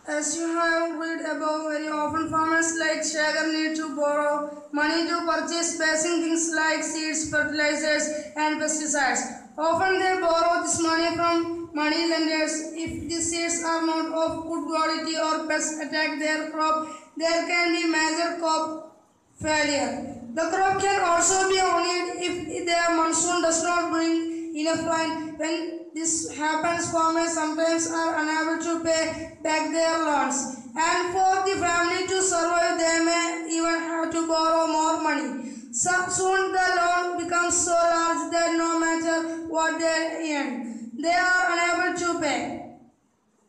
As you have read above, very often farmers like Shagar need to borrow money to purchase basic things like seeds, fertilizers and pesticides. Often they borrow this money from money lenders. If the seeds are not of good quality or pests attack their crop, there can be major crop failure. The crop can also be ruined if the monsoon does not bring enough rain. When this happens, farmers sometimes are unable to pay back their loans. And for the family to survive, they may even have to borrow more money. So soon the loan becomes so large that no matter what they earn, they are unable to pay.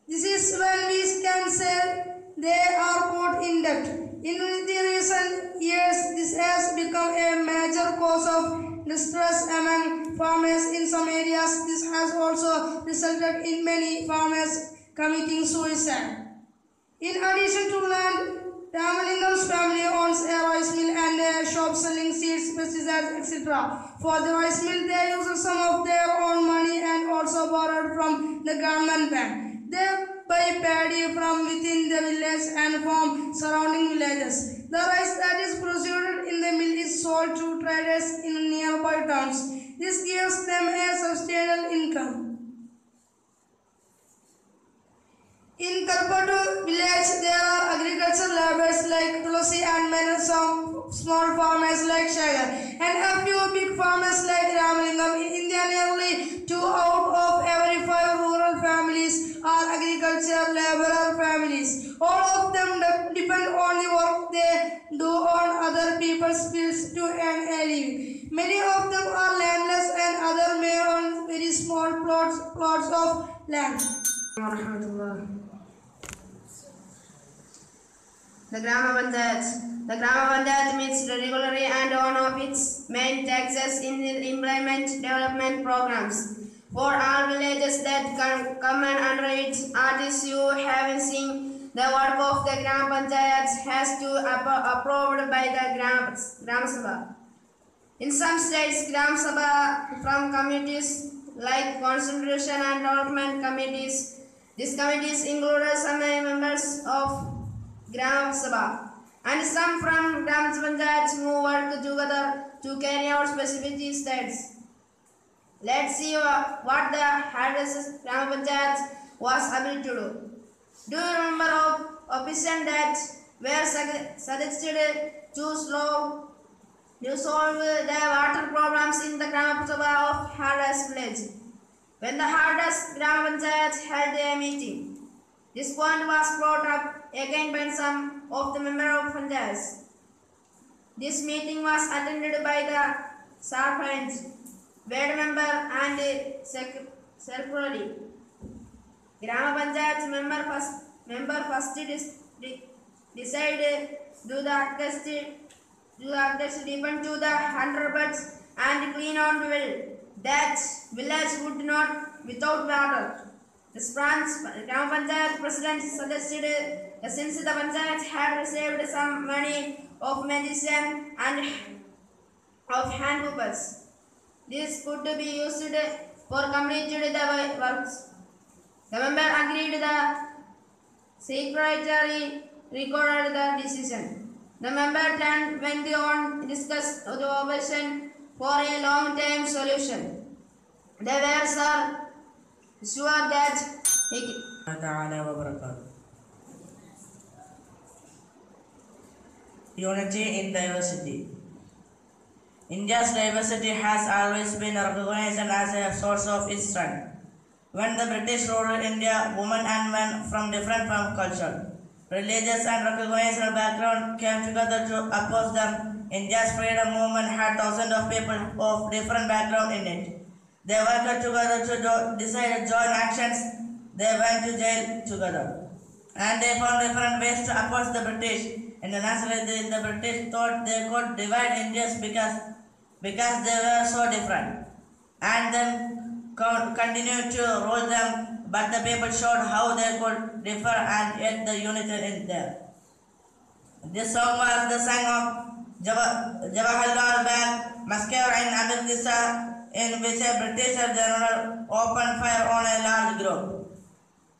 This is when we can say they are caught in debt. In the recent years, this has become a major cause of distress among farmers in some areas. This has also resulted in many farmers committing suicide. In addition to land, Ramalingam's family owns a rice mill and a shop selling seeds, pesticides, etc. For the rice mill, they use some of their own money and also borrowed from the government bank. They buy paddy from within the village and from surrounding villages. The rice that is produced in the mill is sold to traders in nearby towns. This gives them a substantial income. In Kalpatu village, there are agricultural laborers like Tulsi and many some small farmers like Shagar and a few big farmers like Ramalingam. In India, nearly 2 out of every 5 rural families are agricultural laborer families. All of them depend on the work they do on other people's fields to earn a living. Many of them are landless and others may own very small plots of land. The Grama Panchayat meets regularly and one of its main taxes in the implement development programs for all villages that come under its RTCU. Having seen the work of the Grama Panchayat has to approved by the Gram Sabha. In some states, Gram Sabha from committees like concentration and development committees. These committees include some members of Gram Sabha and some from Gram Panchayats who work together to carry out specific states. Let's see what the hardest Gram Panchayat was able to do. Do you remember of opposition that were suggested to solve the water problems in the Gram Sabha of hardest village? When the hardest Gram Panchayat held a meeting, this point was brought up again by some of the members of Panchayats. This meeting was attended by the Sarpanch, ward member and secretary. Grama Panchayat member first decided do the adjust depend to the 100 beds and clean on the well. That village would not without water. This branch Grama Panchayat president suggested since the Panchayat had received some money of medicine and of hand puppets, this could be used for completing the works. The member agreed. The secretary recorded the decision. The member then went on to discuss the option for a long-term solution. They were sure that Unity in diversity. India's diversity has always been recognized as a source of its strength. When the British ruled India, women and men from different culture, religious and recognized background came together to oppose them. India's freedom movement had thousands of people of different background in it. They worked together to decide joint actions. They went to jail together. And they found different ways to oppose the British. And naturally, the British thought they could divide India because they were so different. And then continued to rule them, but the people showed how they could differ and yet the unity is there. This song was the song of Jawaharlal Bank massacre in Amritsar, in which a British general opened fire on a large group.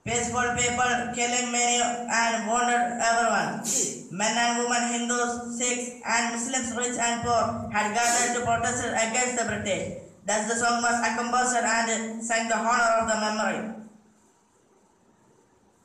Peaceful people killing many and wounded everyone. Men and women, Hindus, Sikhs and Muslims, rich and poor, had gathered to protest against the British. Thus the song was composed and sang the honor of the memory.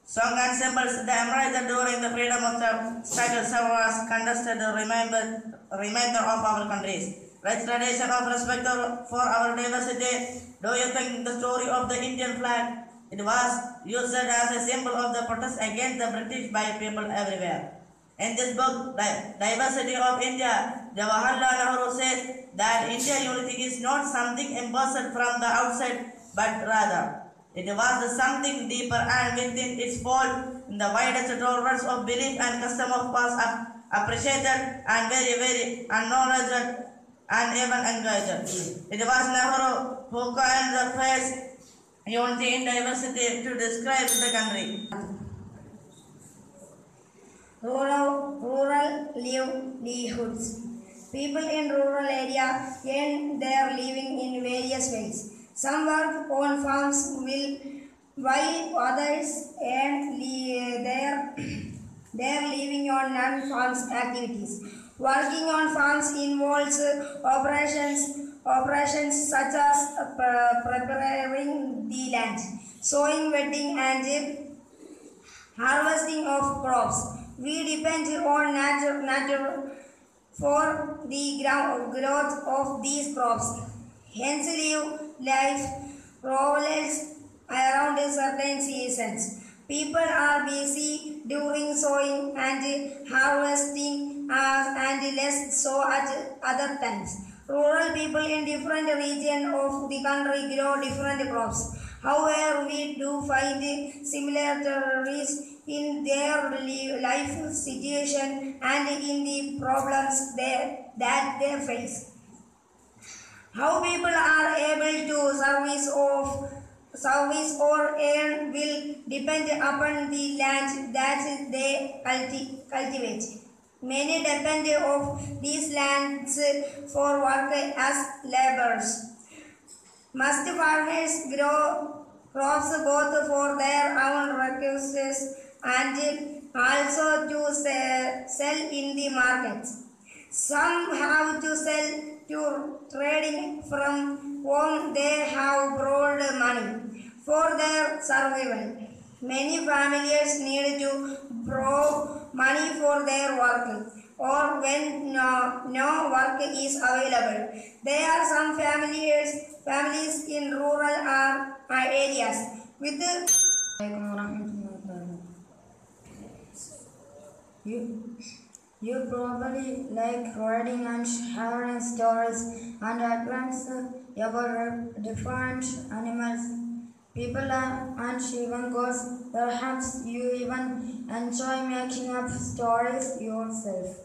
Song and symbols, the embrace during the freedom of the struggle was contested the remainder of our countries. Rich tradition of respect for our diversity. Do you think the story of the Indian flag? It was used as a symbol of the protest against the British by people everywhere. In this book, Diversity of India, Jawaharlal Nehru says that India unity is not something imposed from the outside, but rather it was something deeper and within its fold. In the widest tolerance of belief and custom of was appreciated and very acknowledged and even encouraged. It was Nehru who coined the phrase unity in diversity to describe the country. Rural livelihoods. People in rural area earn their living in various ways. Some work on farms while others earn their living on non-farms activities. Working on farms involves operations such as preparing the land, sowing, weeding and harvesting of crops. We depend on nature for the growth of these crops. Hence life revolves around certain seasons. People are busy during sowing and harvesting and less so at other times. Rural people in different regions of the country grow different crops. However, we do find similarities in their life situation and in the problems that they face. How people are able to service or earn will depend upon the land that they cultivate. Many depend on these lands for work as laborers. Must farmers grow crops both for their own requisites and also to sell in the markets. Some have to sell to trading from whom they have borrowed money for their survival. Many families need to borrow money for their work or when no work is available. There are some families in rural areas with You probably like reading and sharing stories and adventures about different animals, people and even gods. Perhaps you even enjoy making up stories yourself.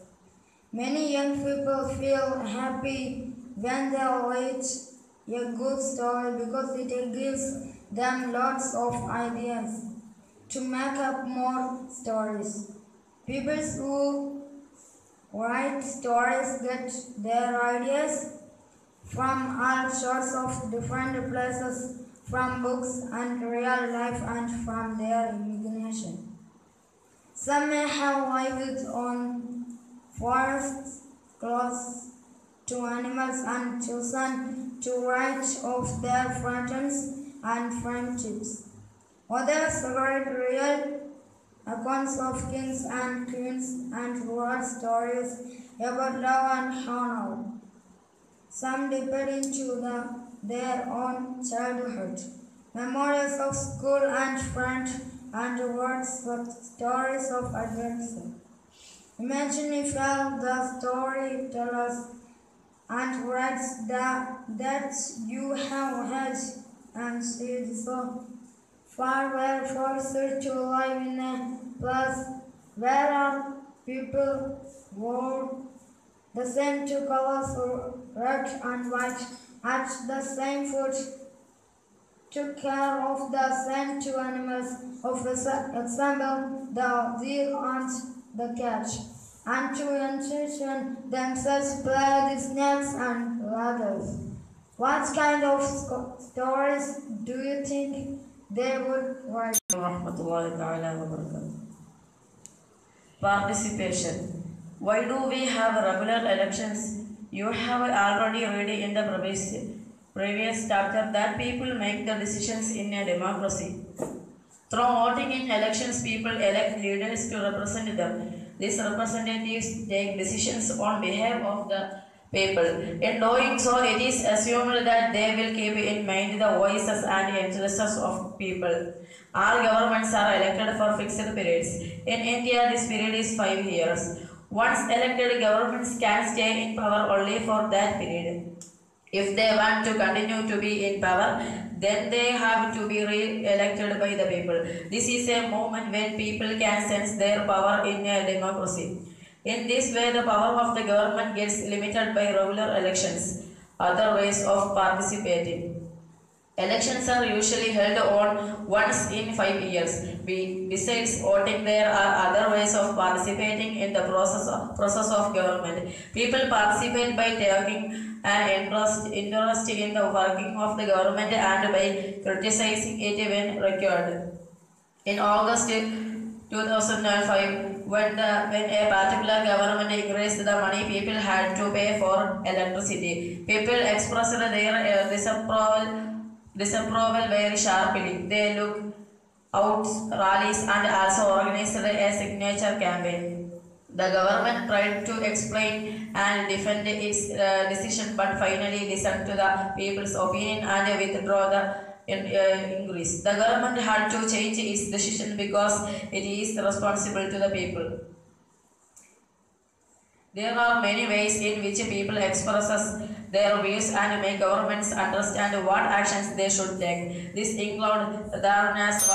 Many young people feel happy when they read a good story because it gives them lots of ideas to make up more stories. People who write stories get their ideas from all sorts of different places, from books and real life and from their imagination. Some may have lived on forests close to animals and chosen to write of their friends and friendships. Others write real accounts of kings and queens and wrote stories about love and honor. Some dipped into their own childhood, memories of school and friends, and wrote stories of adventure. Imagine if all the storytellers and writes that you have heard and seen so far were forced to live in a place where all people wore the same two colors, red and white, ate the same food, took care of the same two animals, of example, the deer and the cat, and to entertain themselves play the snakes and ladders. What kind of stories do you think they would rise. Rahmatullahi ta'ala wa barakatuh. Participation. Why do we have regular elections? You have already read in the previous chapter that people make the decisions in a democracy. Through voting in elections, people elect leaders to represent them. These representatives take decisions on behalf of the people. In doing so, it is assumed that they will keep in mind the voices and interests of people. All governments are elected for fixed periods. In India, this period is 5 years. Once elected, governments can stay in power only for that period. If they want to continue to be in power, then they have to be re-elected by the people. This is a moment when people can sense their power in a democracy. In this way, the power of the government gets limited by regular elections. Other ways of participating. Elections are usually held on once in 5 years. Besides voting, there are other ways of participating in the process of government. People participate by taking an interest in the working of the government and by criticizing it when required. In August 2005, when a particular government increased the money people had to pay for electricity, people expressed their disapproval very sharply. They looked out rallies and also organized a signature campaign. The government tried to explain and defend its decision, but finally listened to the people's opinion and withdraw the increase. The government had to change its decision because it is responsible to the people. There are many ways in which people express their views and make governments understand what actions they should take. This includes dharnas,